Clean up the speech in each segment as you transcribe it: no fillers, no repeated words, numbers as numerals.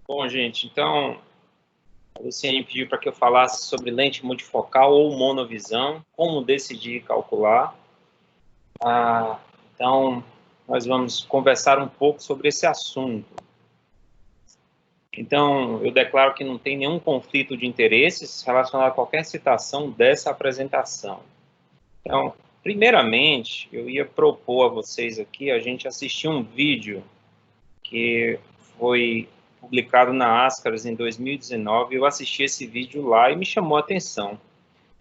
Bom, gente, então, a Luciane pediu para que eu falasse sobre lente multifocal ou monovisão, como decidir e calcular. Então, nós vamos conversar um pouco sobre esse assunto. Então, eu declaro que não tem nenhum conflito de interesses relacionado a qualquer citação dessa apresentação. Então, primeiramente, eu ia propor a vocês aqui a gente assistir um vídeo que foi publicado na Ascaris em 2019. Eu assisti esse vídeo lá e me chamou a atenção.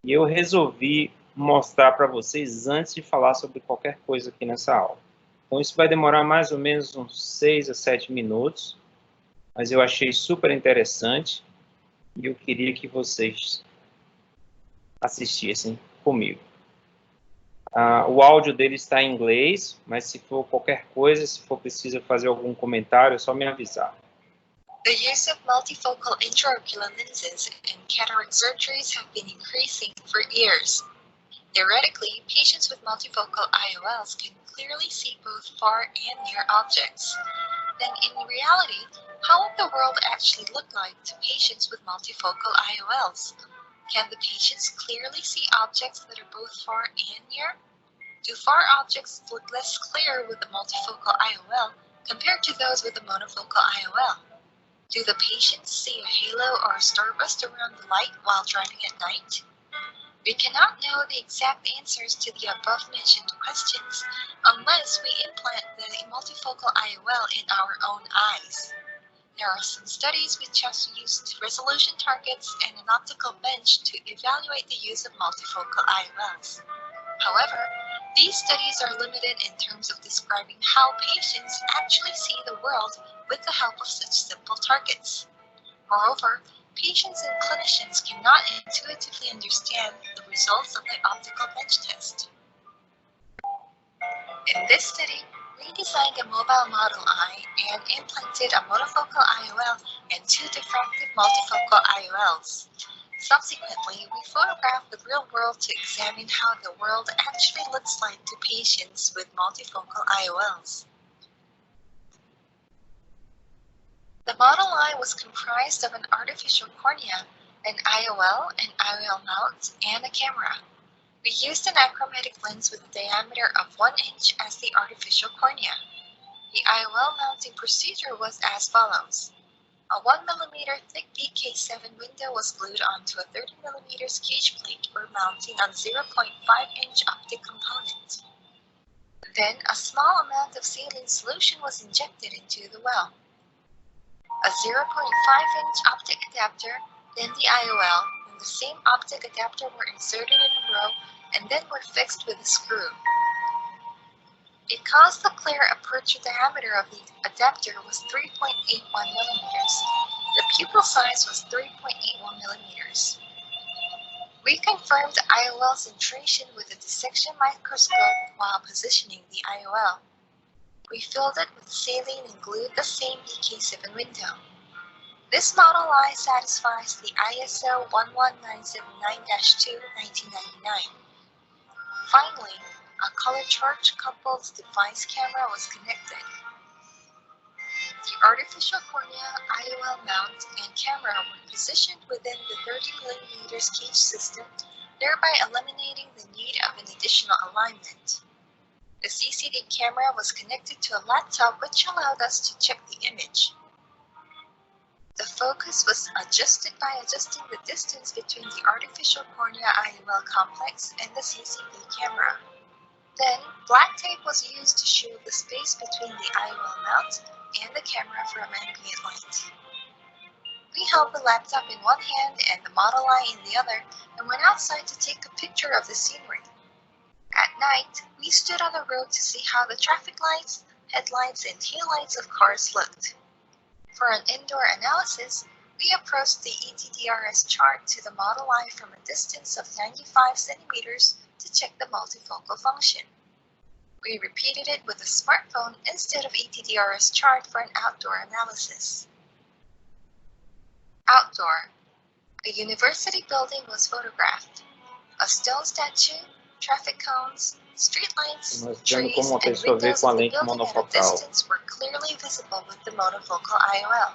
E eu resolvi mostrar para vocês antes de falar sobre qualquer coisa aqui nessa aula. Então, isso vai demorar mais ou menos uns 6 a 7 minutos, mas eu achei super interessante e eu queria que vocês assistissem comigo. O áudio dele está em inglês, mas se for qualquer coisa, se for preciso fazer algum comentário, é só me avisar. The use of multifocal intraocular lenses in cataract surgeries have been increasing for years. Theoretically, patients with multifocal IOLs can clearly see both far and near objects. Then in reality, how would the world actually look like to patients with multifocal IOLs? Can the patients clearly see objects that are both far and near? Do far objects look less clear with the multifocal IOL compared to those with the monofocal IOL? Do the patients see a halo or a starburst around the light while driving at night? We cannot know the exact answers to the above-mentioned questions unless we implant the multifocal IOL in our own eyes. There are some studies which have used resolution targets and an optical bench to evaluate the use of multifocal IOLs. However, these studies are limited in terms of describing how patients actually see the world with the help of such simple targets. Moreover, patients and clinicians cannot intuitively understand the results of the optical bench test. In this study, we designed a mobile model eye and implanted a monofocal IOL and two diffractive multifocal IOLs. Subsequently, we photographed the real world to examine how the world actually looks like to patients with multifocal IOLs. The model eye was comprised of an artificial cornea, an IOL mount, and a camera. We used an achromatic lens with a diameter of 1 inch as the artificial cornea. The IOL mounting procedure was as follows. A 1 mm thick BK7 window was glued onto a 30 mm cage plate for mounting on 0.5 inch optic component. Then a small amount of saline solution was injected into the well. A 0.5 inch optic adapter, then the IOL, and the same optic adapter were inserted in a row and then were fixed with a screw. Because the clear aperture diameter of the adapter was 3.81 millimeters, the pupil size was 3.81 millimeters. We confirmed the IOL centration with a dissection microscope while positioning the IOL. We filled it with saline and glued the same BK7 window. This model eye satisfies the ISO 11979-2-1999. Finally, a color charge-coupled device camera was connected. The artificial cornea, IOL mount, and camera were positioned within the 30 mm cage system, thereby eliminating the need of an additional alignment. The CCD camera was connected to a laptop which allowed us to check the image. The focus was adjusted by adjusting the distance between the artificial cornea IOL complex and the CCD camera. Then, black tape was used to shield the space between the IOL mount and the camera from ambient light. We held the laptop in one hand and the model eye in the other and went outside to take a picture of the scenery. At night, we stood on the road to see how the traffic lights, headlights, and taillights of cars looked. For an indoor analysis, we approached the ETDRS chart to the model eye from a distance of 95 centimeters to check the multifocal function. We repeated it with a smartphone instead of ETDRS chart for an outdoor analysis. Outdoor. A university building was photographed. A stone statue, traffic cones, streetlights, trees, and windows of the building at a distance were clearly visible with the monofocal IOL.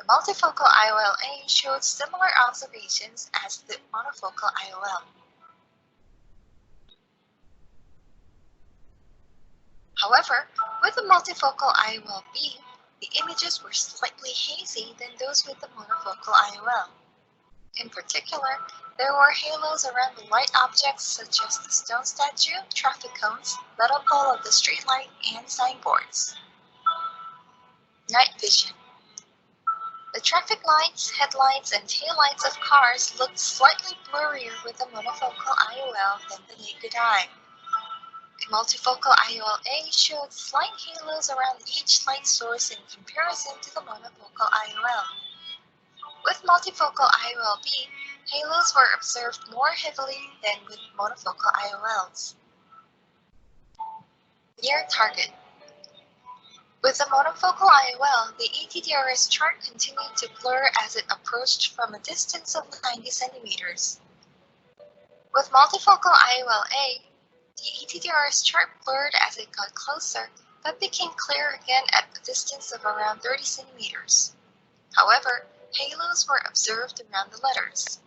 multifocal IOL-A showed similar observations as the monofocal IOL. However, with the multifocal IOL-B, the images were slightly hazy than those with the monofocal IOL. In particular, there were halos around the light objects such as the stone statue, traffic cones, metal pole of the streetlight, and signboards. Night vision. The traffic lights, headlights, and taillights of cars looked slightly blurrier with the monofocal IOL than the naked eye. The multifocal IOL-A showed slight halos around each light source in comparison to the monofocal IOL. With multifocal IOL-B, halos were observed more heavily than with monofocal IOLs. Near target. With the monofocal IOL, the ETDRS chart continued to blur as it approached from a distance of 90 centimeters. With multifocal IOL-A, the ETDRS chart blurred as it got closer, but became clear again at a distance of around 30 centimeters. However, halos were observed around the letters.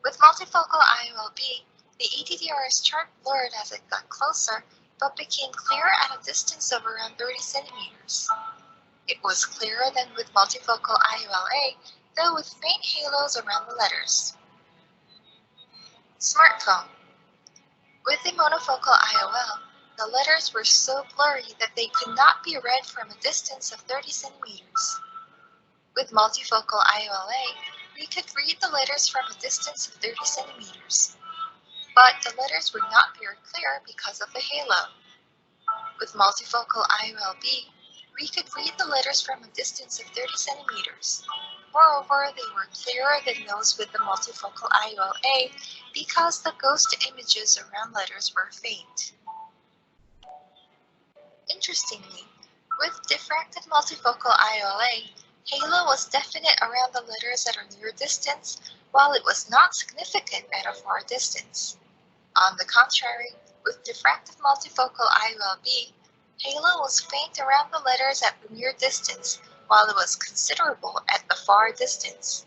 With multifocal IOL-B, the ETDRS chart blurred as it got closer, but became clear at a distance of around 30 centimeters. It was clearer than with multifocal IOL-A, though with faint halos around the letters. Smartphone. With the monofocal IOL, the letters were so blurry that they could not be read from a distance of 30 centimeters. With multifocal IOL-A, we could read the letters from a distance of 30 centimeters. But the letters were not very clear because of the halo. With multifocal IOL-B, we could read the letters from a distance of 30 centimeters. Moreover, they were clearer than those with the multifocal IOL-A because the ghost images around letters were faint. Interestingly, with diffracted multifocal IOL-A, halo was definite around the letters at a near distance, while it was not significant at a far distance. On the contrary, with diffractive multifocal IOL-B, halo was faint around the letters at the near distance, while it was considerable at the far distance.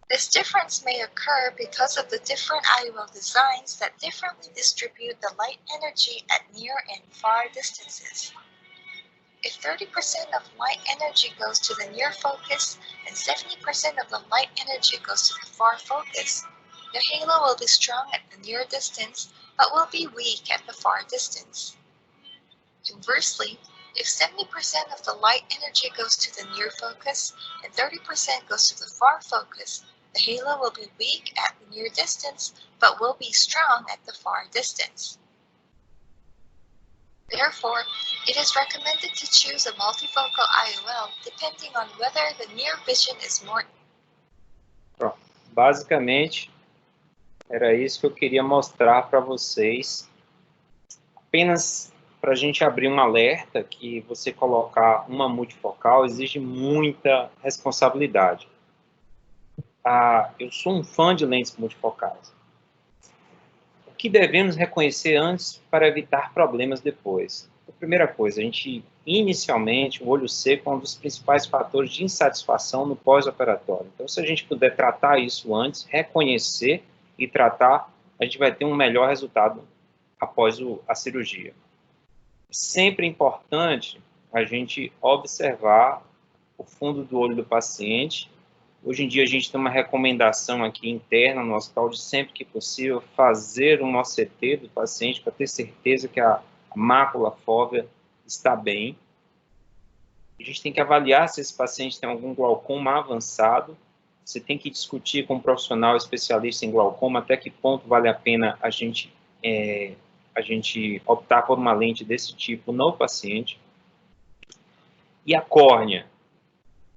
This difference may occur because of the different IOL designs that differently distribute the light energy at near and far distances. If 30% of light energy goes to the near focus and 70% of the light energy goes to the far focus, the halo will be strong at the near distance but will be weak at the far distance. Conversely, if 70% of the light energy goes to the near focus and 30% goes to the far focus, the halo will be weak at the near distance but will be strong at the far distance. Therefore, it is recommended to choose a multifocal IOL depending on whether the near vision is more. Pronto. Basicamente, era isso que eu queria mostrar para vocês. Apenas para a gente abrir um alerta que você colocar uma multifocal exige muita responsabilidade. Eu sou um fã de lentes multifocais. O que devemos reconhecer antes para evitar problemas depois? A primeira coisa, inicialmente, o olho seco é um dos principais fatores de insatisfação no pós-operatório. Então, se a gente puder tratar isso antes, reconhecer e tratar, a gente vai ter um melhor resultado após a cirurgia. Sempre é importante a gente observar o fundo do olho do paciente. Hoje em dia a gente tem uma recomendação aqui interna no hospital de sempre que possível fazer um OCT do paciente para ter certeza que a mácula fóvea está bem. A gente tem que avaliar se esse paciente tem algum glaucoma avançado. Você tem que discutir com um profissional especialista em glaucoma até que ponto vale a pena a gente optar por uma lente desse tipo no paciente. E a córnea.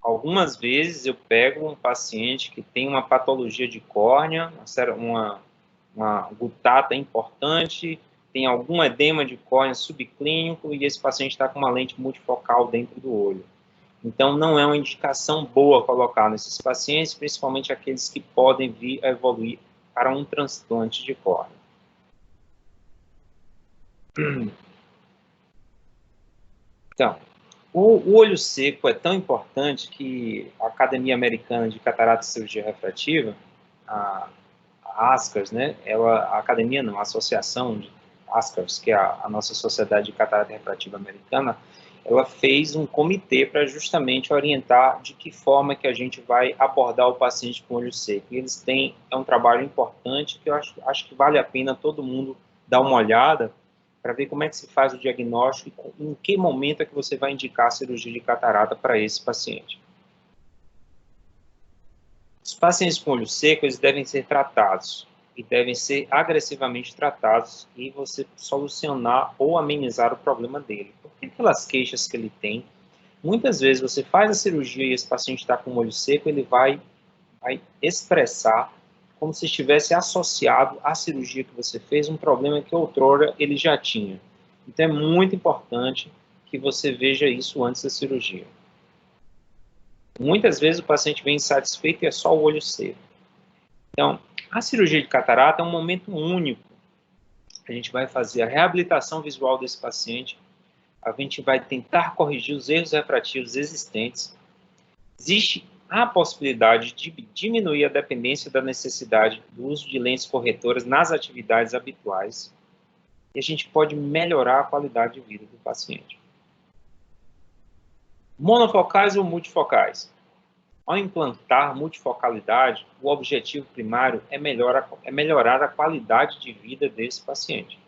Algumas vezes eu pego um paciente que tem uma patologia de córnea, uma gutata importante, tem algum edema de córnea subclínico e esse paciente está com uma lente multifocal dentro do olho. Então, não é uma indicação boa colocar nesses pacientes, principalmente aqueles que podem vir a evoluir para um transplante de córnea. Então, O olho seco é tão importante que a Academia Americana de Catarata e Cirurgia Refrativa, a ASCRS, né? A academia não, a Associação de ASCRS, que é a nossa Sociedade de Catarata Refrativa Americana, ela fez um comitê para justamente orientar de que forma que a gente vai abordar o paciente com olho seco. E eles têm, é um trabalho importante que eu acho que vale a pena todo mundo dar uma olhada para ver como é que se faz o diagnóstico e em que momento é que você vai indicar a cirurgia de catarata para esse paciente. Os pacientes com olho seco, eles devem ser tratados e devem ser agressivamente tratados e você solucionar ou amenizar o problema dele. Porque aquelas queixas que ele tem, muitas vezes você faz a cirurgia e esse paciente está com o olho seco, ele vai expressar como se estivesse associado à cirurgia que você fez, um problema que outrora ele já tinha. Então é muito importante que você veja isso antes da cirurgia. Muitas vezes o paciente vem insatisfeito e é só o olho seco. Então, a cirurgia de catarata é um momento único. A gente vai fazer a reabilitação visual desse paciente, a gente vai tentar corrigir os erros refrativos existentes. Existe a possibilidade de diminuir a dependência da necessidade do uso de lentes corretoras nas atividades habituais e a gente pode melhorar a qualidade de vida do paciente. Monofocais ou multifocais? Ao implantar multifocalidade, o objetivo primário é melhorar a qualidade de vida desse paciente.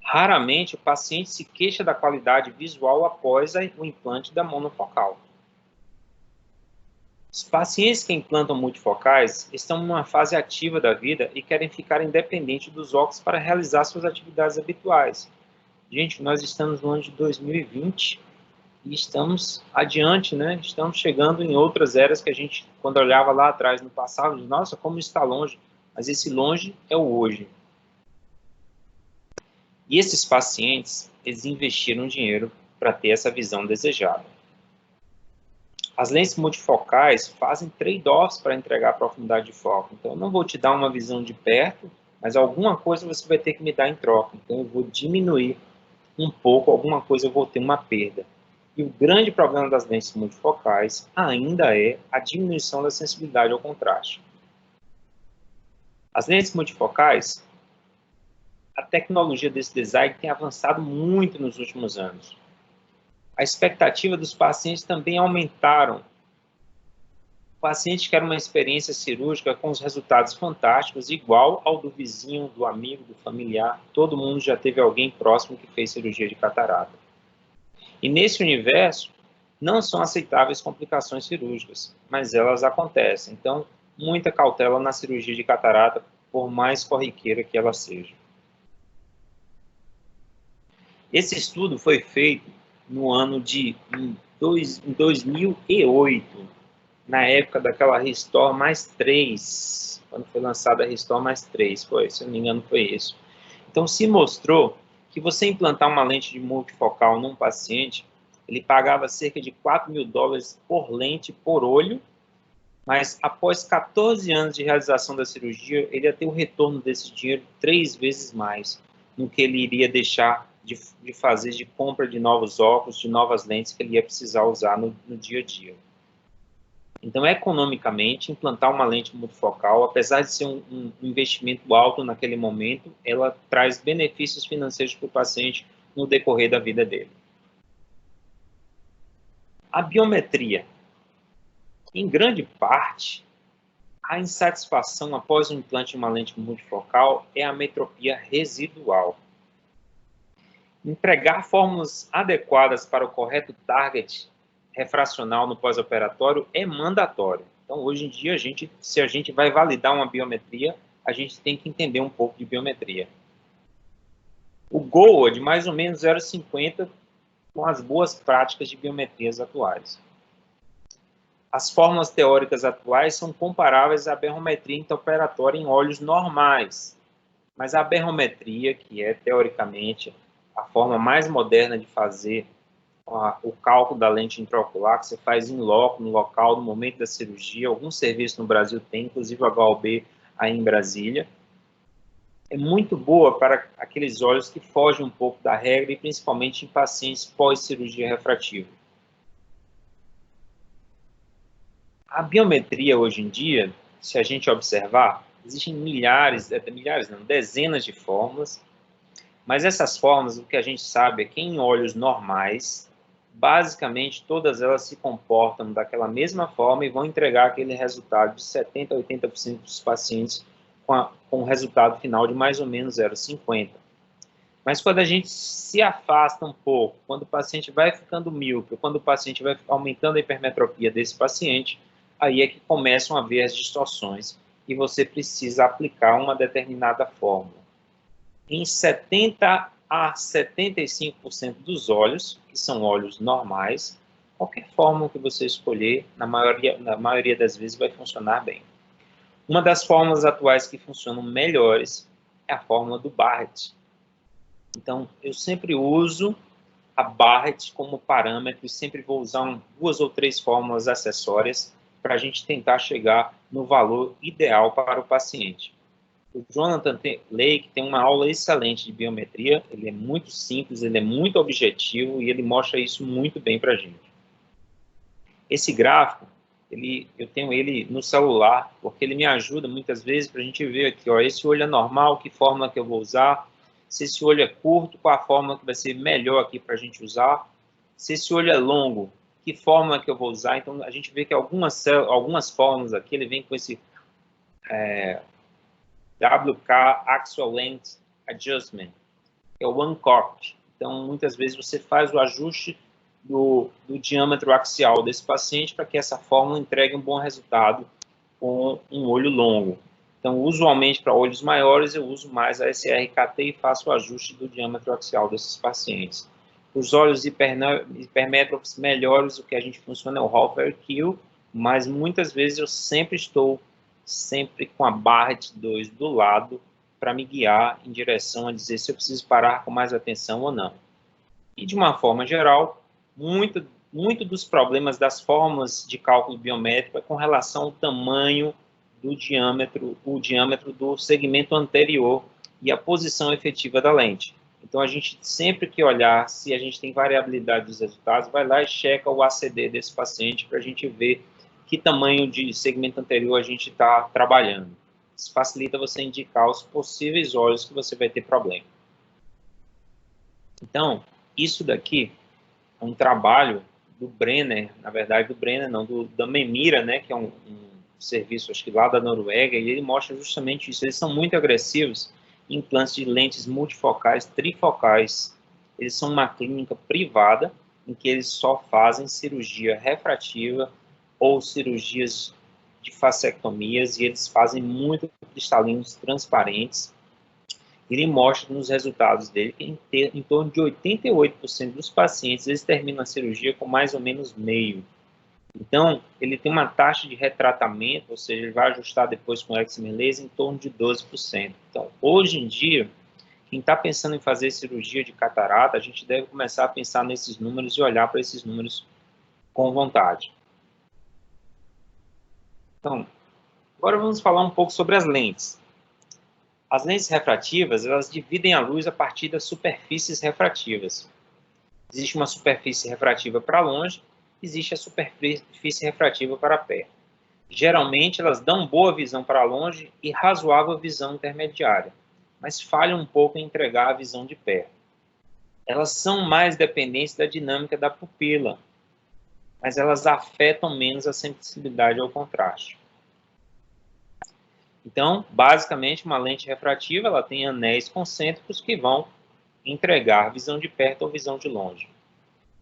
Raramente o paciente se queixa da qualidade visual após o implante da monofocal. Os pacientes que implantam multifocais estão numa fase ativa da vida e querem ficar independentes dos óculos para realizar suas atividades habituais. Gente, nós estamos no ano de 2020 e estamos adiante, né? Estamos chegando em outras eras que a gente, quando olhava lá atrás no passado, nossa, como está longe. Mas esse longe é o hoje. E esses pacientes, eles investiram dinheiro para ter essa visão desejada. As lentes multifocais fazem trade-offs para entregar a profundidade de foco. Então, eu não vou te dar uma visão de perto, mas alguma coisa você vai ter que me dar em troca. Então, eu vou diminuir um pouco, alguma coisa eu vou ter uma perda. E o grande problema das lentes multifocais ainda é a diminuição da sensibilidade ao contraste. As lentes multifocais, a tecnologia desse design tem avançado muito nos últimos anos. A expectativa dos pacientes também aumentaram. O paciente quer uma experiência cirúrgica com os resultados fantásticos, igual ao do vizinho, do amigo, do familiar. Todo mundo já teve alguém próximo que fez cirurgia de catarata. E nesse universo, não são aceitáveis complicações cirúrgicas, mas elas acontecem. Então, muita cautela na cirurgia de catarata, por mais corriqueira que ela seja. Esse estudo foi feito no ano de 2008, na época daquela Restore mais 3, quando foi lançada a Restore mais 3, se eu não me engano foi isso. Então se mostrou que você implantar uma lente de multifocal num paciente, ele pagava cerca de $4.000 por lente por olho, mas após 14 anos de realização da cirurgia, ele ia ter o retorno desse dinheiro 3 vezes mais no que ele iria deixar de fazer de compra de novos óculos, de novas lentes que ele ia precisar usar no dia a dia. Então, economicamente, implantar uma lente multifocal, apesar de ser um investimento alto naquele momento, ela traz benefícios financeiros para o paciente no decorrer da vida dele. A biometria. Em grande parte, a insatisfação após o implante de uma lente multifocal é a metropia residual. Empregar fórmulas adequadas para o correto target refracional no pós-operatório é mandatório. Então, hoje em dia, se a gente vai validar uma biometria, a gente tem que entender um pouco de biometria. O GOA de mais ou menos 0,50 com as boas práticas de biometrias atuais. As fórmulas teóricas atuais são comparáveis à aberrometria intraoperatória em olhos normais, mas a aberrometria, que é teoricamente a forma mais moderna de fazer o cálculo da lente intraocular, que você faz in loco, no local, no momento da cirurgia. Alguns serviços no Brasil tem, inclusive o HOB aí em Brasília. é muito boa para aqueles olhos que fogem um pouco da regra e principalmente em pacientes pós-cirurgia refrativa. A biometria hoje em dia, se a gente observar, existem dezenas de fórmulas, mas essas fórmulas, o que a gente sabe é que em olhos normais, basicamente todas elas se comportam daquela mesma forma e vão entregar aquele resultado de 70% a 80% dos pacientes com um resultado final de mais ou menos 0,50. Mas quando a gente se afasta um pouco, quando o paciente vai ficando míope, quando o paciente vai aumentando a hipermetropia desse paciente, aí é que começam a haver as distorções e você precisa aplicar uma determinada fórmula. Em 70% a 75% dos olhos, que são olhos normais, qualquer fórmula que você escolher, na maioria das vezes vai funcionar bem. Uma das fórmulas atuais que funcionam melhores é a fórmula do Barrett. Então, eu sempre uso a Barrett como parâmetro e sempre vou usar 2 ou 3 fórmulas acessórias para a gente tentar chegar no valor ideal para o paciente. O Jonathan Lake tem uma aula excelente de biometria, ele é muito simples, ele é muito objetivo e ele mostra isso muito bem para a gente. Esse gráfico, eu tenho ele no celular, porque ele me ajuda muitas vezes para a gente ver aqui, ó, esse olho é normal, que fórmula que eu vou usar, se esse olho é curto, qual a fórmula que vai ser melhor aqui para a gente usar, se esse olho é longo, que fórmula que eu vou usar. Então, a gente vê que algumas fórmulas aqui, ele vem com esse WK Axial Length Adjustment, que é o one-corp. Então, muitas vezes você faz o ajuste do diâmetro axial desse paciente para que essa fórmula entregue um bom resultado com um olho longo. Então, usualmente, para olhos maiores, eu uso mais a SRKT e faço o ajuste do diâmetro axial desses pacientes. Os olhos hipermétropes melhores, o que a gente funciona é o Hoffer-Kiel, mas muitas vezes eu sempre estou com a Barrett 2 do lado para me guiar em direção a dizer se eu preciso parar com mais atenção ou não. E, de uma forma geral, muito dos problemas das fórmulas de cálculo biométrico é com relação ao tamanho do diâmetro, o diâmetro do segmento anterior e a posição efetiva da lente. Então, a gente sempre que olhar se a gente tem variabilidade dos resultados, vai lá e checa o ACD desse paciente para a gente ver que tamanho de segmento anterior a gente está trabalhando. Isso facilita você indicar os possíveis olhos que você vai ter problema. Então, isso daqui é um trabalho do Brenner, na verdade do Brenner não, da Memira, né, que é um serviço, acho que lá da Noruega, e ele mostra justamente isso. Eles são muito agressivos em implantes de lentes multifocais, trifocais. Eles são uma clínica privada em que eles só fazem cirurgia refrativa ou cirurgias de fasectomias, e eles fazem muito cristalinos transparentes. Ele mostra nos resultados dele que em torno de 88% dos pacientes eles terminam a cirurgia com mais ou menos meio. Então, ele tem uma taxa de retratamento, ou seja, ele vai ajustar depois com o Excimer Laser em torno de 12%. Então, hoje em dia, quem está pensando em fazer cirurgia de catarata, a gente deve começar a pensar nesses números e olhar para esses números com vontade. Então, agora vamos falar um pouco sobre as lentes. As lentes refrativas, elas dividem a luz a partir das superfícies refrativas. Existe uma superfície refrativa para longe, existe a superfície refrativa para perto. Geralmente, elas dão boa visão para longe e razoável visão intermediária, mas falham um pouco em entregar a visão de perto. Elas são mais dependentes da dinâmica da pupila, mas elas afetam menos a sensibilidade ao contraste. Então, basicamente, uma lente refrativa ela tem anéis concêntricos que vão entregar visão de perto ou visão de longe.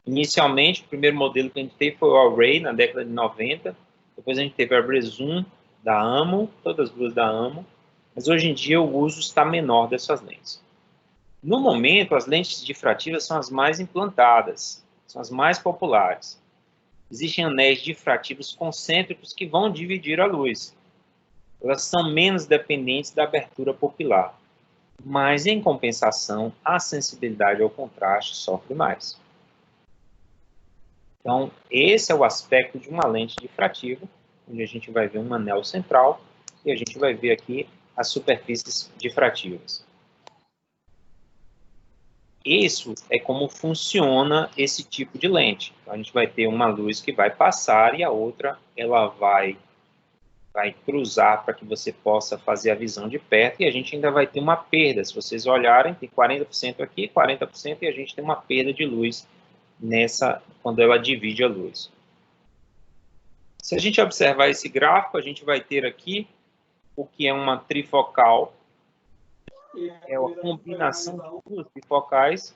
Inicialmente, o primeiro modelo que a gente teve foi o Array, na década de 90. Depois a gente teve a Resum, da Amo, todas as duas da Amo. Mas hoje em dia o uso está menor dessas lentes. No momento, as lentes difrativas são as mais implantadas, são as mais populares. Existem anéis difrativos concêntricos que vão dividir a luz. Elas são menos dependentes da abertura pupilar, mas, em compensação, a sensibilidade ao contraste sofre mais. Então, esse é o aspecto de uma lente difrativa, onde a gente vai ver um anel central, e a gente vai ver aqui as superfícies difrativas. Isso é como funciona esse tipo de lente. Então, a gente vai ter uma luz que vai passar e a outra ela vai cruzar para que você possa fazer a visão de perto, e a gente ainda vai ter uma perda. Se vocês olharem, tem 40% aqui, 40%, e a gente tem uma perda de luz quando ela divide a luz. Se a gente observar esse gráfico, a gente vai ter aqui o que é uma trifocal, é a combinação de duas bifocais,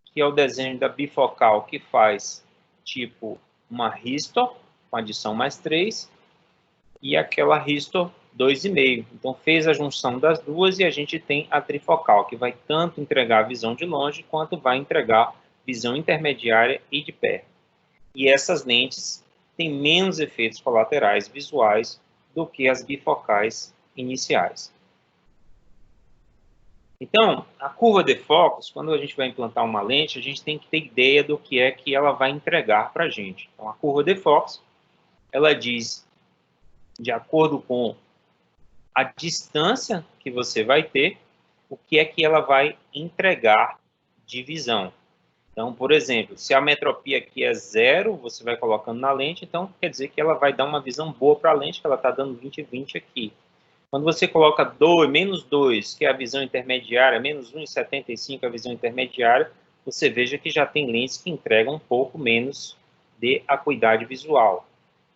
que é o desenho da bifocal que faz tipo uma Ristor, com adição mais 3, e aquela Ristor 2,5. Então, fez a junção das duas e a gente tem a trifocal, que vai tanto entregar a visão de longe, quanto vai entregar visão intermediária e de perto. E essas lentes têm menos efeitos colaterais visuais do que as bifocais iniciais. Então, a curva de focos, quando a gente vai implantar uma lente, a gente tem que ter ideia do que é que ela vai entregar para a gente. Então, a curva de focos, ela diz, de acordo com a distância que você vai ter, o que é que ela vai entregar de visão. Então, por exemplo, se a metropia aqui é 0, você vai colocando na lente, então quer dizer que ela vai dar uma visão boa para a lente, que ela está dando 20/20 aqui. Quando você coloca menos 2, que é a visão intermediária, menos 1,75 a visão intermediária, você veja que já tem lentes que entregam um pouco menos de acuidade visual.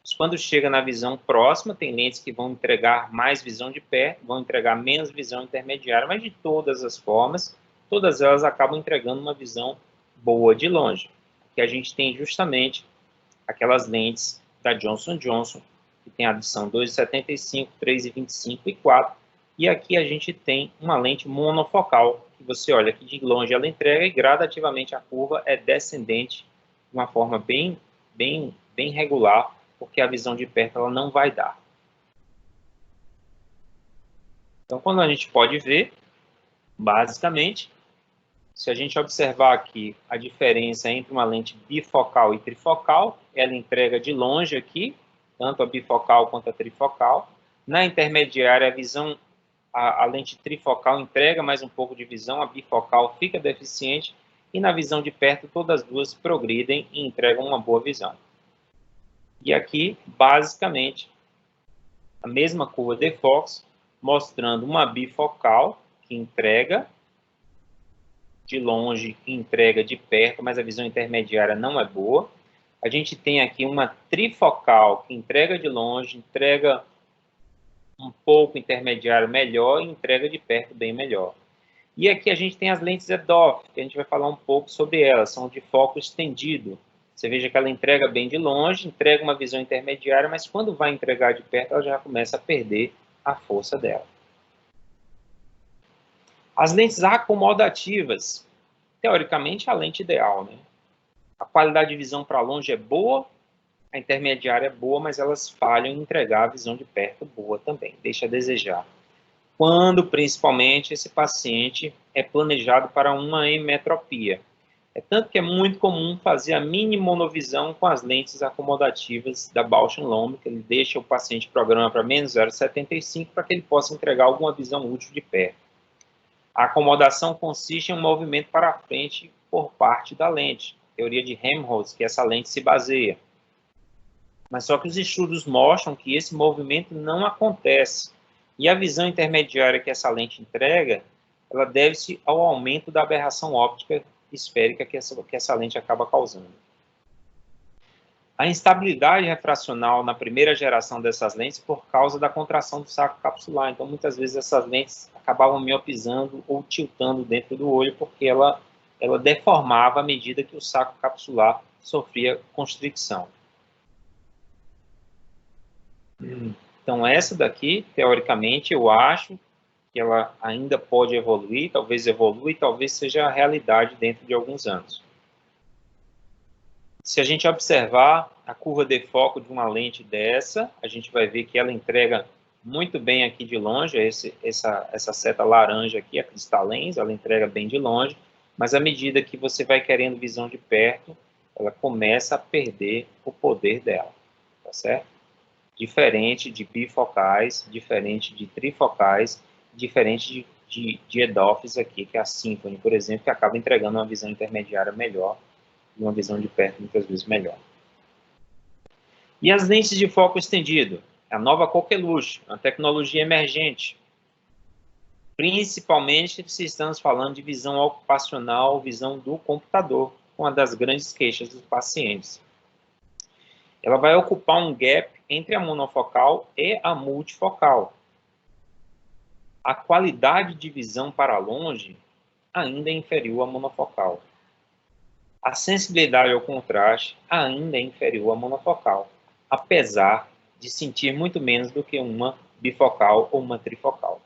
Mas quando chega na visão próxima, tem lentes que vão entregar mais visão de perto, vão entregar menos visão intermediária, mas de todas as formas, todas elas acabam entregando uma visão boa de longe. Que a gente tem justamente aquelas lentes da Johnson & Johnson, que tem a adição 2,75, 3,25 e 4. E aqui a gente tem uma lente monofocal, que você olha que de longe ela entrega e gradativamente a curva é descendente de uma forma bem regular, porque a visão de perto ela não vai dar. Então, quando a gente pode ver, basicamente, se a gente observar aqui a diferença entre uma lente bifocal e trifocal, ela entrega de longe aqui, tanto a bifocal quanto a trifocal. Na intermediária, a lente trifocal entrega mais um pouco de visão, a bifocal fica deficiente, e na visão de perto, todas as duas progridem e entregam uma boa visão. E aqui, basicamente, a mesma curva de Fox, mostrando uma bifocal que entrega de longe e entrega de perto, mas a visão intermediária não é boa. A gente tem aqui uma trifocal que entrega de longe, entrega um pouco intermediário melhor e entrega de perto bem melhor. E aqui a gente tem as lentes EDOF, que a gente vai falar um pouco sobre elas, são de foco estendido. Você veja que ela entrega bem de longe, entrega uma visão intermediária, mas quando vai entregar de perto, ela já começa a perder a força dela. As lentes acomodativas, teoricamente, a lente ideal, né? A qualidade de visão para longe é boa, a intermediária é boa, mas elas falham em entregar a visão de perto boa também, deixa a desejar. Quando, principalmente, esse paciente é planejado para uma emetropia. É tanto que é muito comum fazer a mini monovisão com as lentes acomodativas da Bausch & Lomb, que ele deixa o paciente programa para menos 0,75 para que ele possa entregar alguma visão útil de perto. A acomodação consiste em um movimento para frente por parte da lente, teoria de Helmholtz, que essa lente se baseia. Mas só que os estudos mostram que esse movimento não acontece. E a visão intermediária que essa lente entrega, ela deve-se ao aumento da aberração óptica esférica que essa lente acaba causando. A instabilidade refracional na primeira geração dessas lentes por causa da contração do saco capsular. Então, muitas vezes essas lentes acabavam miopizando ou tiltando dentro do olho, porque ela deformava à medida que o saco capsular sofria constricção. Então, essa daqui, teoricamente, eu acho que ela ainda pode evoluir, talvez evolua e talvez seja a realidade dentro de alguns anos. Se a gente observar a curva de foco de uma lente dessa, a gente vai ver que ela entrega muito bem aqui de longe, essa seta laranja aqui, a Cristalens, ela entrega bem de longe, mas à medida que você vai querendo visão de perto, ela começa a perder o poder dela, tá certo? diferente de bifocais, diferente de trifocais, diferente de EDOFs aqui, que é a Symfony, por exemplo, que acaba entregando uma visão intermediária melhor e uma visão de perto muitas vezes melhor. E as lentes de foco estendido? A nova Coqueluche, uma tecnologia emergente. Principalmente se estamos falando de visão ocupacional, visão do computador, uma das grandes queixas dos pacientes. Ela vai ocupar um gap entre a monofocal e a multifocal. A qualidade de visão para longe ainda é inferior à monofocal. A sensibilidade ao contraste ainda é inferior à monofocal, apesar de sentir muito menos do que uma bifocal ou uma trifocal.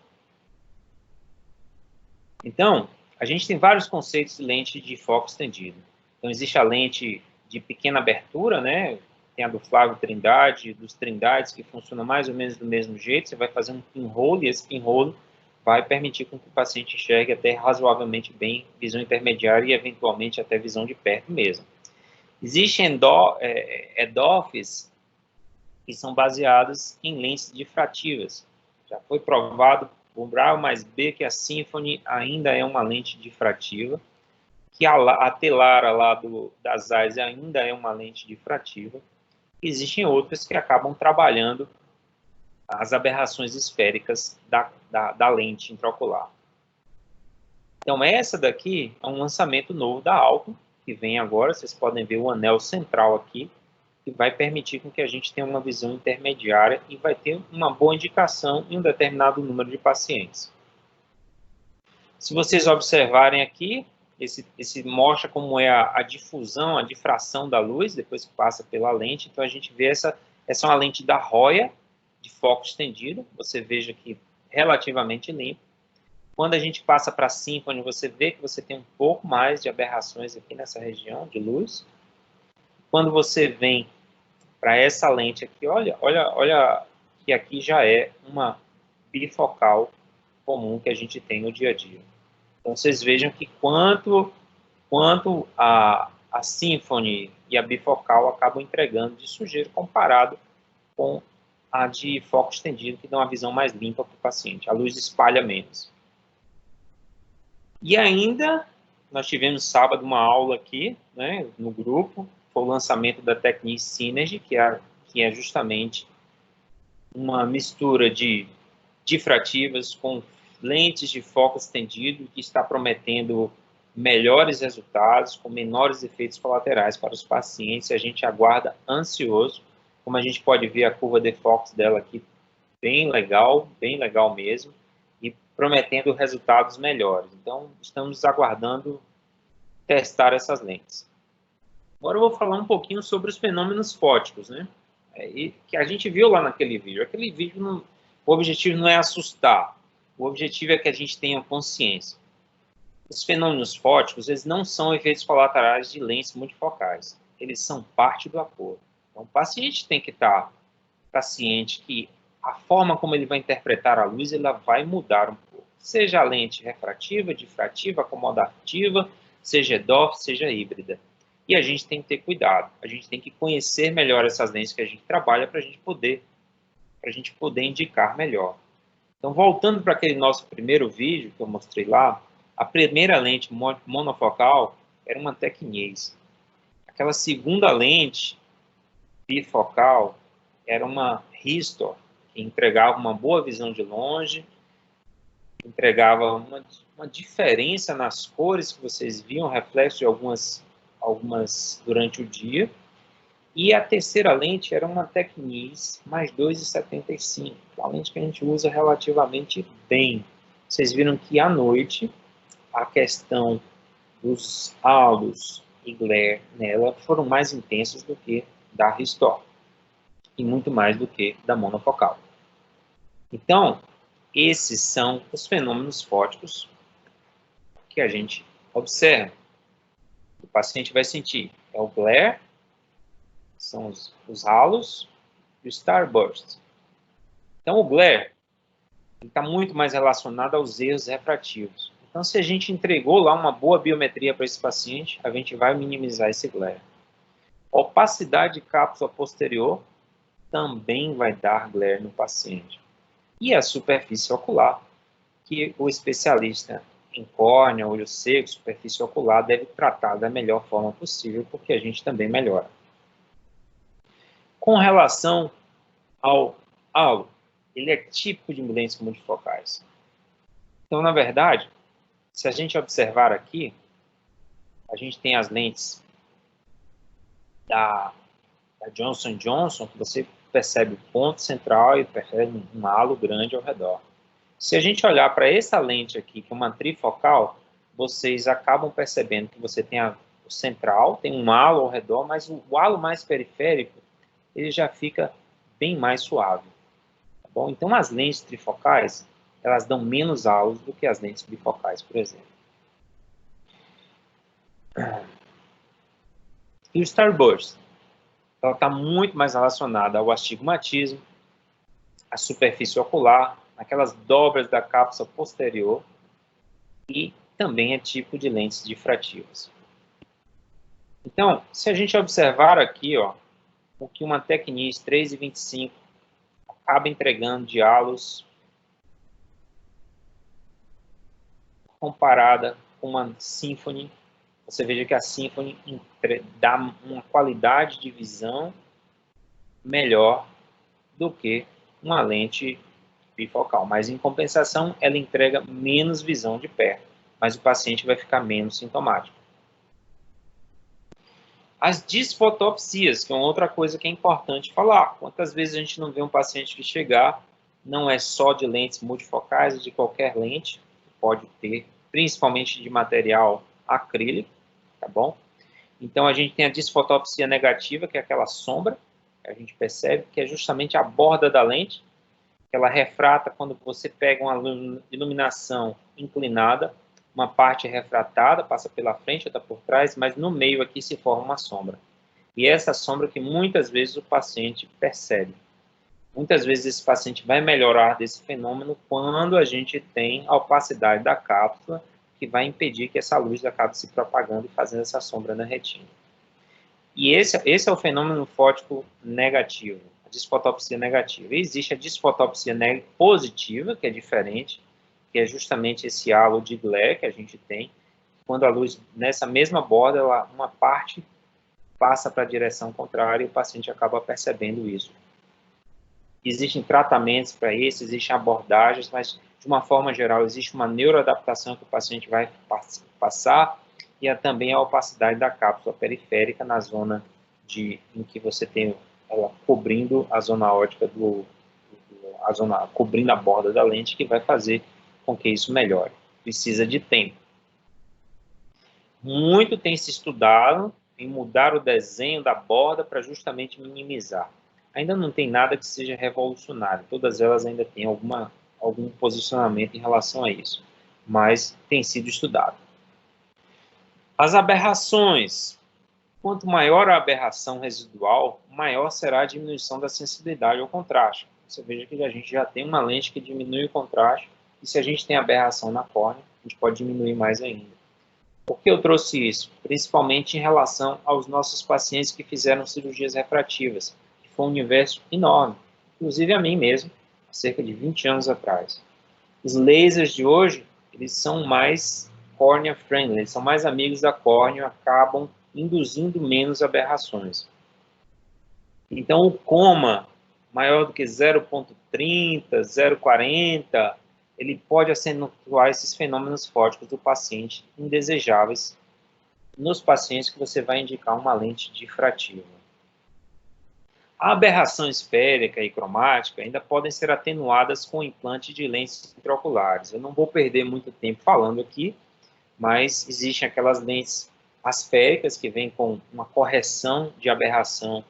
Então, a gente tem vários conceitos de lente de foco estendido. Então, existe a lente de pequena abertura, né? Tem a do Flávio Trindade, dos Trindades, que funciona mais ou menos do mesmo jeito. Você vai fazer um pinhole, e esse pinhole vai permitir que o paciente enxergue até razoavelmente bem visão intermediária e, eventualmente, até visão de perto mesmo. Existem EDOFs que são baseadas em lentes difrativas. Já foi provado por Braille mais B que a Symfony ainda é uma lente difrativa, que a Telara lá da Zeiss ainda é uma lente difrativa. Existem outras que acabam trabalhando as aberrações esféricas da lente intraocular. Então, essa daqui é um lançamento novo da Alcon, que vem agora. Vocês podem ver o anel central aqui, que vai permitir com que a gente tenha uma visão intermediária e vai ter uma boa indicação em um determinado número de pacientes. Se vocês observarem aqui, esse mostra como é a difusão, a difração da luz, depois que passa pela lente. Então, a gente vê essa é uma lente da Roya, de foco estendido. Você veja que relativamente limpo. Quando a gente passa para a Symfony, você vê que você tem um pouco mais de aberrações aqui nessa região de luz. Quando você vem para essa lente aqui, olha que aqui já é uma bifocal comum que a gente tem no dia a dia. Então, vocês vejam que quanto a Symfony e a bifocal acabam entregando de sujeira comparado com a de foco estendido, que dá uma visão mais limpa para o paciente. A luz espalha menos. E ainda, nós tivemos sábado uma aula aqui, né, no grupo, foi o lançamento da Technics Synergy, que é justamente uma mistura de difrativas com lentes de foco estendido, que está prometendo melhores resultados, com menores efeitos colaterais para os pacientes. A gente aguarda ansioso. Como a gente pode ver, a curva de foco dela aqui, bem legal mesmo, e prometendo resultados melhores. Então, estamos aguardando testar essas lentes. Agora eu vou falar um pouquinho sobre os fenômenos fóticos, né? Que a gente viu lá naquele vídeo. Aquele vídeo, o objetivo não é assustar, o objetivo é que a gente tenha consciência. Os fenômenos fóticos, eles não são efeitos colaterais de lentes multifocais, eles são parte do acordo. Então, o paciente tem que estar paciente que a forma como ele vai interpretar a luz, ela vai mudar um pouco. Seja a lente refrativa, difrativa, acomodativa, seja EDOF, seja híbrida. E a gente tem que ter cuidado, a gente tem que conhecer melhor essas lentes que a gente trabalha para a gente poder indicar melhor. Então, voltando para aquele nosso primeiro vídeo que eu mostrei lá, a primeira lente monofocal era uma Tecnis. Aquela segunda lente bifocal era uma Ristor, que entregava uma boa visão de longe, entregava uma diferença nas cores que vocês viam, reflexo de algumas durante o dia. E a terceira lente era uma Tecnis mais 2,75, uma lente que a gente usa relativamente bem. Vocês viram que à noite a questão dos halos e glare nela foram mais intensos do que da Ristor e muito mais do que da monofocal. Então, esses são os fenômenos fóticos que a gente observa. O paciente vai sentir é o glare, são os halos e o starburst. Então, o glare está muito mais relacionado aos erros refrativos. Então, se a gente entregou lá uma boa biometria para esse paciente, a gente vai minimizar esse glare. Opacidade de cápsula posterior, também vai dar glare no paciente. E a superfície ocular, que o especialista em córnea, olho seco, superfície ocular, deve tratar da melhor forma possível, porque a gente também melhora. Com relação ao halo, ele é típico de lentes multifocais. Então, na verdade, se a gente observar aqui, a gente tem as lentes da Johnson & Johnson, que você percebe o ponto central e percebe um halo grande ao redor. Se a gente olhar para essa lente aqui, que é uma trifocal, vocês acabam percebendo que você tem o central, tem um halo ao redor, mas o halo mais periférico, ele já fica bem mais suave. Tá bom? Então, as lentes trifocais, elas dão menos halos do que as lentes bifocais, por exemplo. E o starburst? Ela está muito mais relacionada ao astigmatismo, à superfície ocular, aquelas dobras da cápsula posterior e também é tipo de lentes difrativas. Então, se a gente observar aqui, ó, o que uma Tecnis 3,25 acaba entregando de halos comparada com uma Symfony, você veja que a Symfony dá uma qualidade de visão melhor do que uma lente bifocal, mas em compensação ela entrega menos visão de perto, mas o paciente vai ficar menos sintomático. As disfotopsias, que é uma outra coisa que é importante falar. Quantas vezes a gente não vê um paciente que chegar, não é só de lentes multifocais, de qualquer lente, pode ter, principalmente de material acrílico, tá bom? Então a gente tem a disfotopsia negativa, que é aquela sombra, que a gente percebe, que é justamente a borda da lente, que ela refrata quando você pega uma iluminação inclinada, uma parte refratada, passa pela frente, outra por trás, mas no meio aqui se forma uma sombra. E essa sombra que muitas vezes o paciente percebe. Muitas vezes esse paciente vai melhorar desse fenômeno quando a gente tem a opacidade da cápsula, que vai impedir que essa luz acabe se propagando e fazendo essa sombra na retina. E esse é o fenômeno fótico negativo, a disfotopsia negativa. E existe a disfotopsia positiva, que é diferente, que é justamente esse halo de glare que a gente tem, quando a luz, nessa mesma borda, uma parte passa para a direção contrária e o paciente acaba percebendo isso. Existem tratamentos para isso, existem abordagens, mas, de uma forma geral, existe uma neuroadaptação que o paciente vai passar e também a opacidade da cápsula periférica na zona em que você tem ela cobrindo a zona óptica cobrindo a borda da lente, que vai fazer com que isso melhore. Precisa de tempo. Muito tem se estudado em mudar o desenho da borda para justamente minimizar. Ainda não tem nada que seja revolucionário, todas elas ainda têm algum posicionamento em relação a isso, mas tem sido estudado. As aberrações. Quanto maior a aberração residual, maior será a diminuição da sensibilidade ao contraste. Você veja que a gente já tem uma lente que diminui o contraste, e se a gente tem aberração na córnea, a gente pode diminuir mais ainda. Por que eu trouxe isso? Principalmente em relação aos nossos pacientes que fizeram cirurgias refrativas, que foi um universo enorme, inclusive a mim mesmo, há cerca de 20 anos atrás. Os lasers de hoje, eles são mais cornea friendly, eles são mais amigos da córnea, acabam induzindo menos aberrações. Então, o coma maior do que 0,30, 0,40, ele pode acentuar esses fenômenos fóticos do paciente indesejáveis nos pacientes que você vai indicar uma lente difrativa. A aberração esférica e cromática ainda podem ser atenuadas com o implante de lentes intraoculares. Eu não vou perder muito tempo falando aqui, mas existem aquelas lentes asféricas que vêm com uma correção de aberração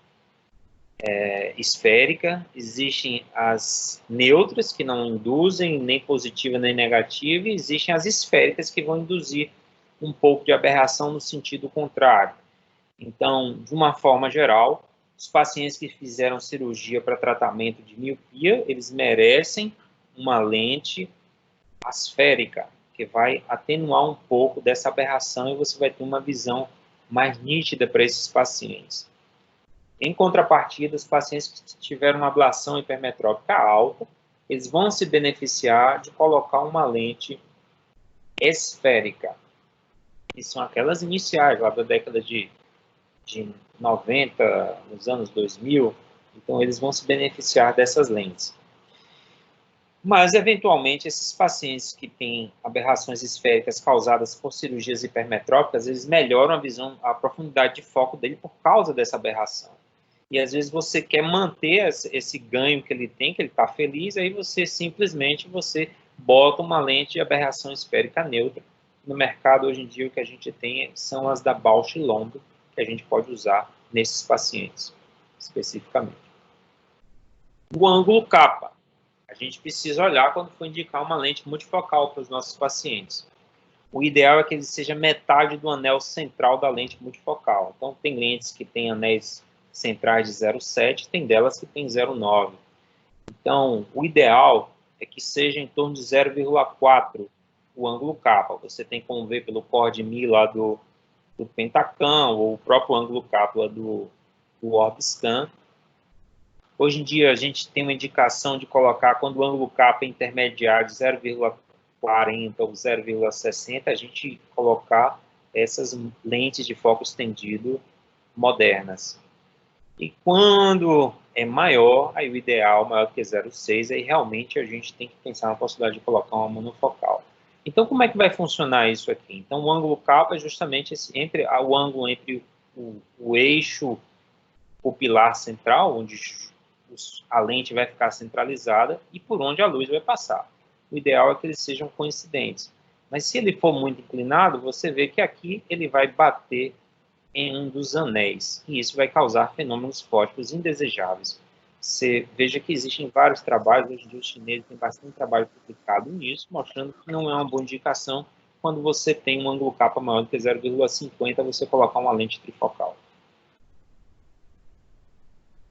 esférica, existem as neutras que não induzem nem positiva nem negativa, e existem as esféricas que vão induzir um pouco de aberração no sentido contrário. Então, de uma forma geral, os pacientes que fizeram cirurgia para tratamento de miopia, eles merecem uma lente asférica, que vai atenuar um pouco dessa aberração e você vai ter uma visão mais nítida para esses pacientes. Em contrapartida, os pacientes que tiveram uma ablação hipermetrópica alta, eles vão se beneficiar de colocar uma lente esférica, que são aquelas iniciais, lá da década de 90, nos anos 2000, então eles vão se beneficiar dessas lentes. Mas, eventualmente, esses pacientes que têm aberrações esféricas causadas por cirurgias hipermetrópicas, eles melhoram a visão, a profundidade de foco dele por causa dessa aberração. E, às vezes, você quer manter esse ganho que ele tem, que ele está feliz, aí você simplesmente bota uma lente de aberração esférica neutra. No mercado, hoje em dia, o que a gente tem são as da Bausch & Lomb, que a gente pode usar nesses pacientes, especificamente. O ângulo capa. A gente precisa olhar quando for indicar uma lente multifocal para os nossos pacientes. O ideal é que ele seja metade do anel central da lente multifocal. Então, tem lentes que têm anéis centrais de 0,7, tem delas que tem 0,9. Então, o ideal é que seja em torno de 0,4 o ângulo capa. Você tem como ver pelo CORD-MI lá do Pentacam, ou o próprio ângulo cápsula do Orbiscan. Hoje em dia, a gente tem uma indicação de colocar, quando o ângulo capa é intermediário de 0,40 ou 0,60, a gente colocar essas lentes de foco estendido modernas. E quando é maior, aí o ideal, maior do que 0,6, aí realmente a gente tem que pensar na possibilidade de colocar uma monofocal. Então, como é que vai funcionar isso aqui? Então, o ângulo capa é justamente o ângulo entre o eixo pupilar central, onde a lente vai ficar centralizada, e por onde a luz vai passar. O ideal é que eles sejam coincidentes. Mas se ele for muito inclinado, você vê que aqui ele vai bater em um dos anéis, e isso vai causar fenômenos fóticos indesejáveis. Você veja que existem vários trabalhos, hoje em dia os chineses têm bastante trabalho publicado nisso, mostrando que não é uma boa indicação quando você tem um ângulo capa maior do que 0,50, você colocar uma lente trifocal.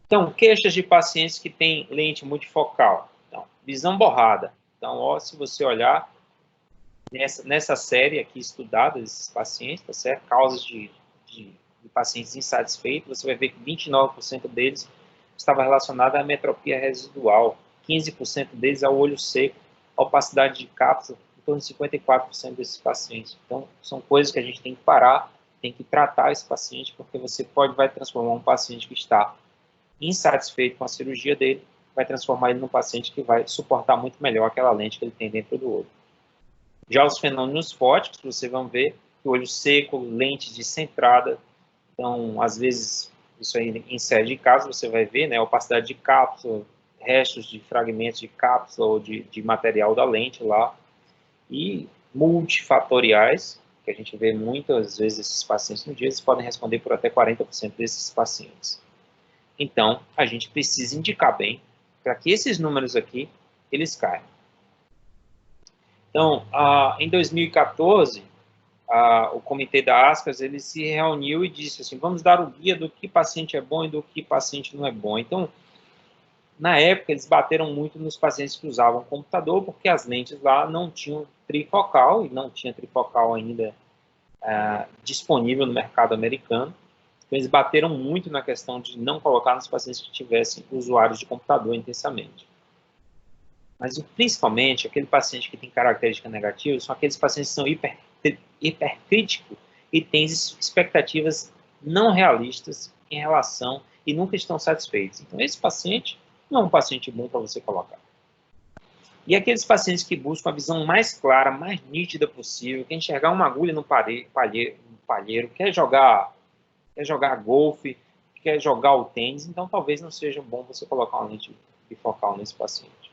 Então, queixas de pacientes que têm lente multifocal. Então, visão borrada. Então, ó, se você olhar nessa série aqui estudada desses pacientes, tá certo? Causas de pacientes insatisfeitos, você vai ver que 29% deles estava relacionado à metropia residual, 15% deles ao olho seco, a opacidade de cápsula, em torno de 54% desses pacientes. Então, são coisas que a gente tem que parar, tem que tratar esse paciente, porque você vai transformar um paciente que está insatisfeito com a cirurgia dele, vai transformar ele num paciente que vai suportar muito melhor aquela lente que ele tem dentro do olho. Já os fenômenos fóticos, vocês vão ver que o olho seco, lente descentrada, então, às vezes, isso aí em série de casos, você vai ver, né, opacidade de cápsula, restos de fragmentos de cápsula ou de material da lente lá, e multifatoriais, que a gente vê muitas vezes esses pacientes no dia, eles podem responder por até 40% desses pacientes. Então, a gente precisa indicar bem para que esses números aqui, eles caiam. Então, em 2014, o comitê da ASCAS, ele se reuniu e disse assim, vamos dar o guia do que paciente é bom e do que paciente não é bom. Então, na época, eles bateram muito nos pacientes que usavam computador, porque as lentes lá não tinham trifocal, e não tinha trifocal ainda disponível no mercado americano. Então, eles bateram muito na questão de não colocar nos pacientes que tivessem usuários de computador intensamente. Mas, principalmente, aquele paciente que tem característica negativa são aqueles pacientes que são hipercríticos e têm expectativas não realistas em relação e nunca estão satisfeitos. Então, esse paciente não é um paciente bom para você colocar. E aqueles pacientes que buscam a visão mais clara, mais nítida possível, quer enxergar uma agulha no palheiro, quer jogar golfe, quer jogar o tênis, então talvez não seja bom você colocar uma lente bifocal nesse paciente.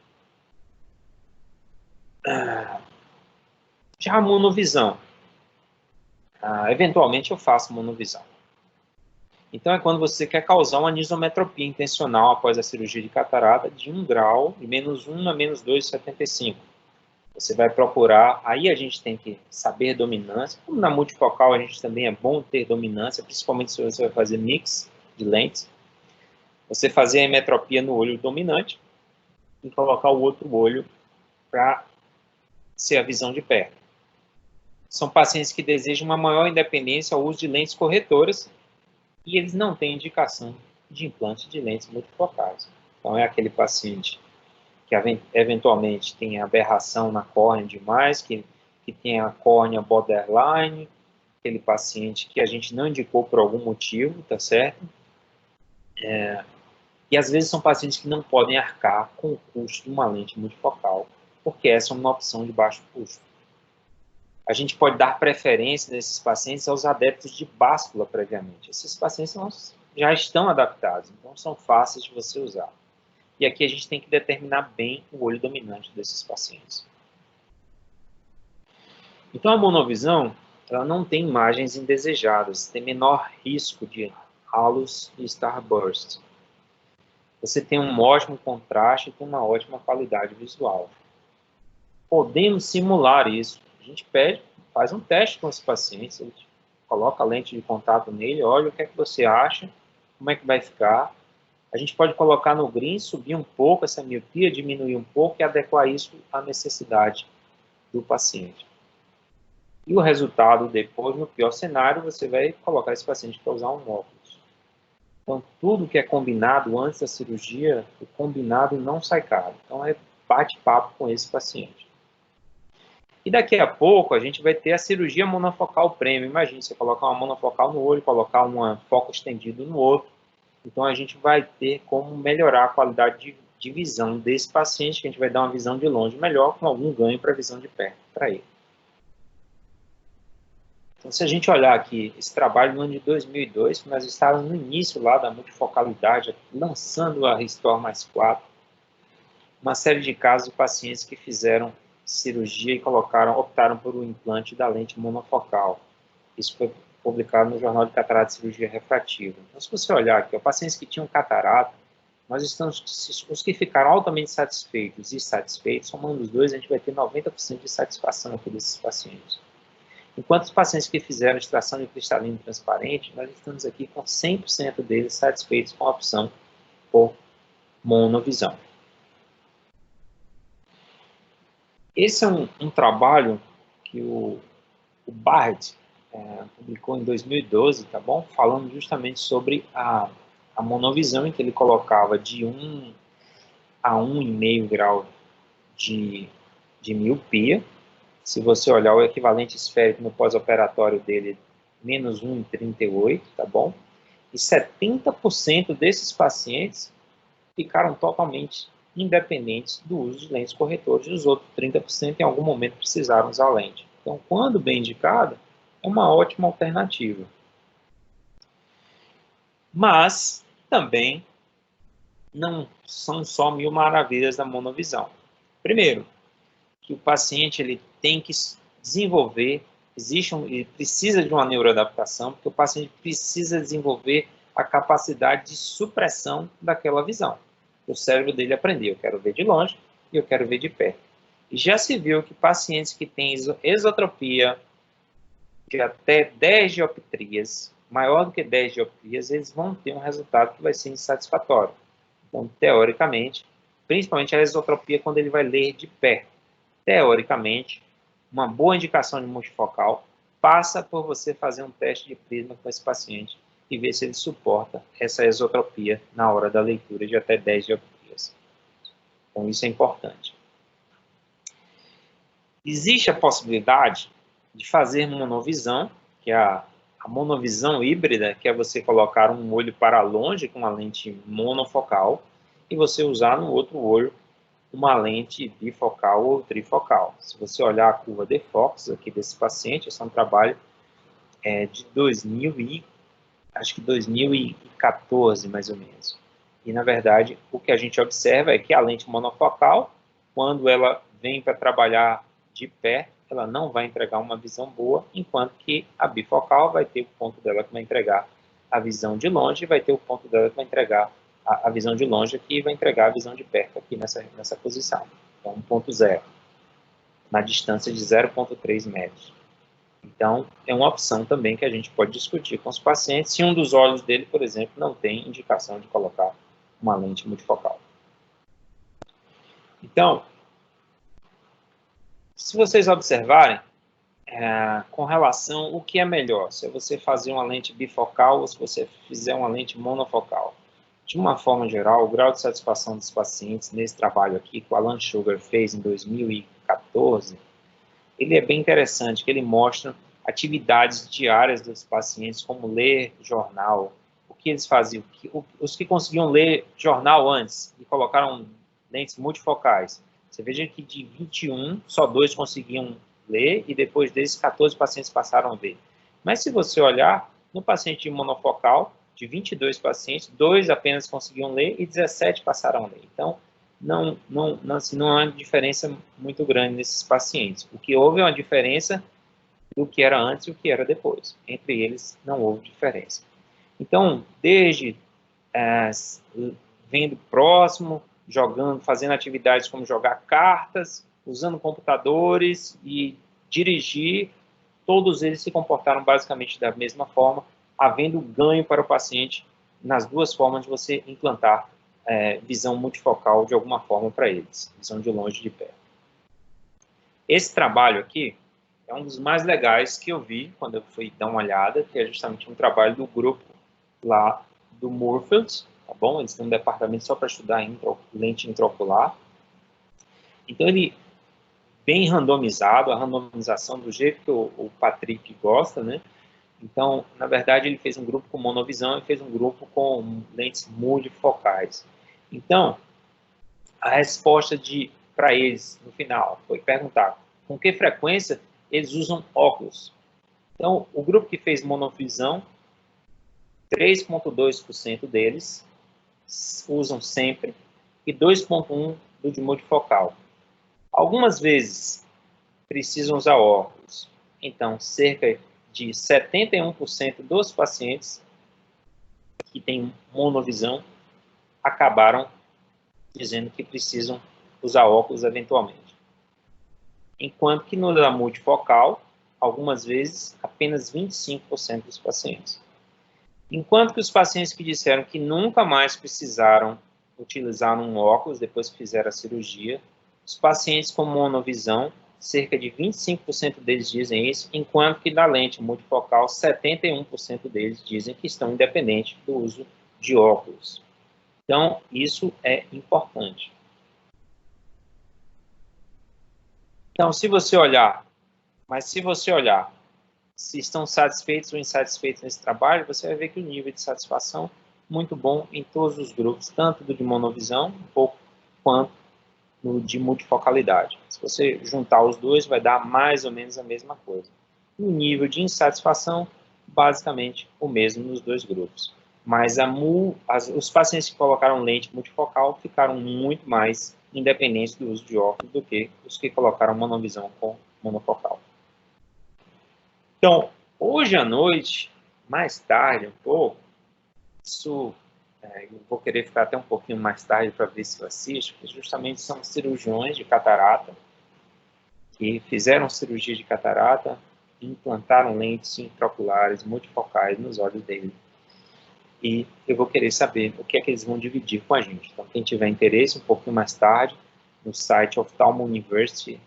Já a monovisão. Eventualmente eu faço monovisão. Então é quando você quer causar uma anisometropia intencional após a cirurgia de catarata de 1 grau, de -1 a -2,75. Você vai procurar, aí a gente tem que saber dominância, como na multifocal a gente também é bom ter dominância, principalmente se você vai fazer mix de lentes. Você fazer a emetropia no olho dominante e colocar o outro olho para ser a visão de perto. São pacientes que desejam uma maior independência ao uso de lentes corretoras e eles não têm indicação de implante de lentes multifocais. Então, é aquele paciente que eventualmente tem aberração na córnea demais, que tem a córnea borderline, aquele paciente que a gente não indicou por algum motivo, tá certo? E às vezes são pacientes que não podem arcar com o custo de uma lente multifocal, porque essa é uma opção de baixo custo. A gente pode dar preferência nesses pacientes aos adeptos de báscula previamente. Esses pacientes já estão adaptados, então são fáceis de você usar. E aqui a gente tem que determinar bem o olho dominante desses pacientes. Então, a monovisão, ela não tem imagens indesejadas, tem menor risco de halos e starburst. Você tem um ótimo contraste e tem uma ótima qualidade visual. Podemos simular isso. A gente faz um teste com os pacientes, a gente coloca a lente de contato nele, olha o que é que você acha, como é que vai ficar. A gente pode colocar no green, subir um pouco essa miopia, diminuir um pouco e adequar isso à necessidade do paciente. E o resultado depois, no pior cenário, você vai colocar esse paciente para usar um óculos. Então, tudo que é combinado antes da cirurgia, o combinado não sai caro. Então, é bate-papo com esse paciente. E daqui a pouco, a gente vai ter a cirurgia monofocal premium. Imagina, você colocar uma monofocal no olho, colocar um foco estendido no outro. Então, a gente vai ter como melhorar a qualidade de visão desse paciente, que a gente vai dar uma visão de longe melhor, com algum ganho para a visão de perto para ele. Então, se a gente olhar aqui, esse trabalho no ano de 2002, nós estávamos no início lá da multifocalidade, lançando a Restore mais 4, uma série de casos de pacientes que fizeram cirurgia e optaram por um implante da lente monofocal. Isso foi publicado no Jornal de Catarata e Cirurgia Refrativa. Então, se você olhar aqui, pacientes que tinham catarata, nós estamos, os que ficaram altamente satisfeitos e satisfeitos, somando os dois, a gente vai ter 90% de satisfação aqui desses pacientes. Enquanto os pacientes que fizeram extração de cristalino transparente, nós estamos aqui com 100% deles satisfeitos com a opção por monovisão. Esse é um trabalho que o Barrett publicou em 2012, tá bom? Falando justamente sobre a monovisão, em que ele colocava de 1 a 1,5 grau de miopia. Se você olhar o equivalente esférico no pós-operatório dele, menos 1,38, tá bom? E 70% desses pacientes ficaram totalmente independentes do uso de lentes corretoras, e os outros 30% em algum momento precisaram usar lente. Então, quando bem indicada, é uma ótima alternativa. Mas, também, não são só mil maravilhas da monovisão. Primeiro, que o paciente ele tem que desenvolver, ele precisa de uma neuroadaptação, porque o paciente precisa desenvolver a capacidade de supressão daquela visão. O cérebro dele aprendeu, eu quero ver de longe e eu quero ver de perto. E já se viu que pacientes que têm esotropia de até 10 dioptrias, maior do que 10 dioptrias, eles vão ter um resultado que vai ser insatisfatório. Então, teoricamente, principalmente a esotropia quando ele vai ler de perto. Teoricamente, uma boa indicação de multifocal passa por você fazer um teste de prisma com esse paciente e ver se ele suporta essa esotropia na hora da leitura de até 10 dioptrias. Então, isso é importante. Existe a possibilidade de fazer monovisão, que é a monovisão híbrida, que é você colocar um olho para longe com uma lente monofocal e você usar no outro olho uma lente bifocal ou trifocal. Se você olhar a curva de Fox aqui desse paciente, esse é um trabalho de 2014, mais ou menos. E, na verdade, o que a gente observa é que a lente monofocal, quando ela vem para trabalhar de perto, ela não vai entregar uma visão boa, enquanto que a bifocal vai ter o ponto dela que vai entregar a visão de longe e vai ter o ponto dela que vai entregar a visão de longe aqui e vai entregar a visão de perto aqui nessa posição. Então, 1.0, na distância de 0.3 metros. Então, é uma opção também que a gente pode discutir com os pacientes se um dos olhos dele, por exemplo, não tem indicação de colocar uma lente multifocal. Então, se vocês observarem, com relação ao que é melhor, se você fazer uma lente bifocal ou se você fizer uma lente monofocal. de uma forma geral, o grau de satisfação dos pacientes nesse trabalho aqui, que o Alan Sugar fez em 2014, ele é bem interessante, que ele mostra atividades diárias dos pacientes, como ler jornal, o que eles faziam. Os que conseguiam ler jornal antes e colocaram lentes multifocais, você veja que de 21, só 2 conseguiam ler, e depois desses, 14 pacientes passaram a ver. Mas se você olhar, no paciente monofocal, de 22 pacientes, 2 apenas conseguiam ler e 17 passaram a ler. Então, não há diferença muito grande nesses pacientes. O que houve é uma diferença do que era antes e o que era depois. Entre eles, não houve diferença. Então, desde vendo próximo, jogando, fazendo atividades como jogar cartas, usando computadores e dirigir, todos eles se comportaram basicamente da mesma forma, havendo ganho para o paciente nas duas formas de você implantar visão multifocal de alguma forma para eles, visão de longe e de perto. Esse trabalho aqui é um dos mais legais que eu vi quando eu fui dar uma olhada, que é justamente um trabalho do grupo lá do Moorfields, tá bom? Eles têm um departamento só para estudar lente intraocular. Então, ele bem randomizado, a randomização do jeito que o Patrick gosta, né? Então, na verdade, ele fez um grupo com monovisão e fez um grupo com lentes multifocais. Então, a resposta para eles, no final, foi perguntar com que frequência eles usam óculos. Então, o grupo que fez monovisão, 3,2% deles usam sempre e 2,1% do de multifocal. Algumas vezes precisam usar óculos. Então, cerca de 71% dos pacientes que têm monovisão acabaram dizendo que precisam usar óculos eventualmente. Enquanto que no da multifocal, algumas vezes, apenas 25% dos pacientes. Enquanto que os pacientes que disseram que nunca mais precisaram utilizar um óculos depois que fizeram a cirurgia, os pacientes com monovisão, cerca de 25% deles dizem isso, enquanto que na lente multifocal, 71% deles dizem que estão independentes do uso de óculos. Então, isso é importante. Então, se você olhar se estão satisfeitos ou insatisfeitos nesse trabalho, você vai ver que o nível de satisfação é muito bom em todos os grupos, tanto do de monovisão, um pouco, quanto no de multifocalidade. Se você juntar os dois, vai dar mais ou menos a mesma coisa. O nível de insatisfação, basicamente, o mesmo nos dois grupos. Mas os pacientes que colocaram lente multifocal ficaram muito mais independentes do uso de óculos do que os que colocaram monovisão com monofocal. Então, hoje à noite, mais tarde um pouco, eu vou querer ficar até um pouquinho mais tarde para ver se eu assisto, porque justamente são cirurgiões de catarata que fizeram cirurgia de catarata e implantaram lentes intraoculares multifocais nos olhos dele. E eu vou querer saber o que é que eles vão dividir com a gente. Então, quem tiver interesse, um pouquinho mais tarde, no site Ophthalmo University,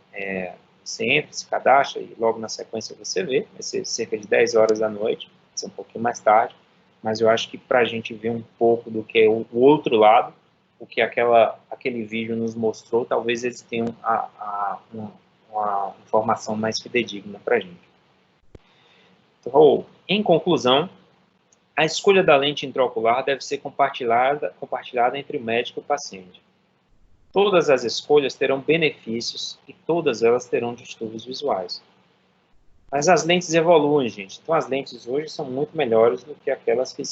você entra, se cadastra e logo na sequência você vê. Vai ser cerca de 10 horas da noite, vai ser um pouquinho mais tarde. Mas eu acho que para a gente ver um pouco do que é o outro lado, o que aquele vídeo nos mostrou, talvez eles tenham uma informação mais fidedigna para a gente. Então, em conclusão, a escolha da lente intraocular deve ser compartilhada entre o médico e o paciente. Todas as escolhas terão benefícios e todas elas terão distúrbios visuais. Mas as lentes evoluem, gente. Então, as lentes hoje são muito melhores do que aquelas que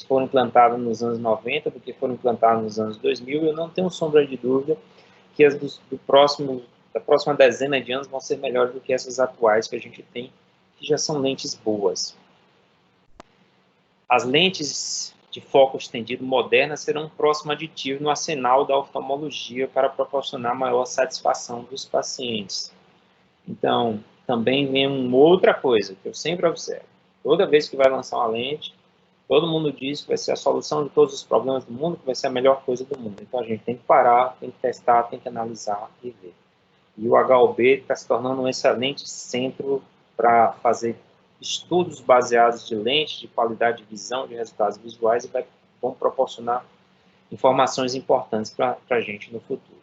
foram implantadas nos anos 90, do que foram implantadas nos anos 2000. Eu não tenho sombra de dúvida que as da próxima dezena de anos vão ser melhores do que essas atuais que a gente tem, que já são lentes boas. As lentes de foco estendido modernas serão um próximo aditivo no arsenal da oftalmologia para proporcionar maior satisfação dos pacientes. Então, também vem uma outra coisa que eu sempre observo. Toda vez que vai lançar uma lente, todo mundo diz que vai ser a solução de todos os problemas do mundo, que vai ser a melhor coisa do mundo. Então, a gente tem que parar, tem que testar, tem que analisar e ver. E o HUB está se tornando um excelente centro para fazer estudos baseados de lentes, de qualidade de visão, de resultados visuais, e vão proporcionar informações importantes para a gente no futuro.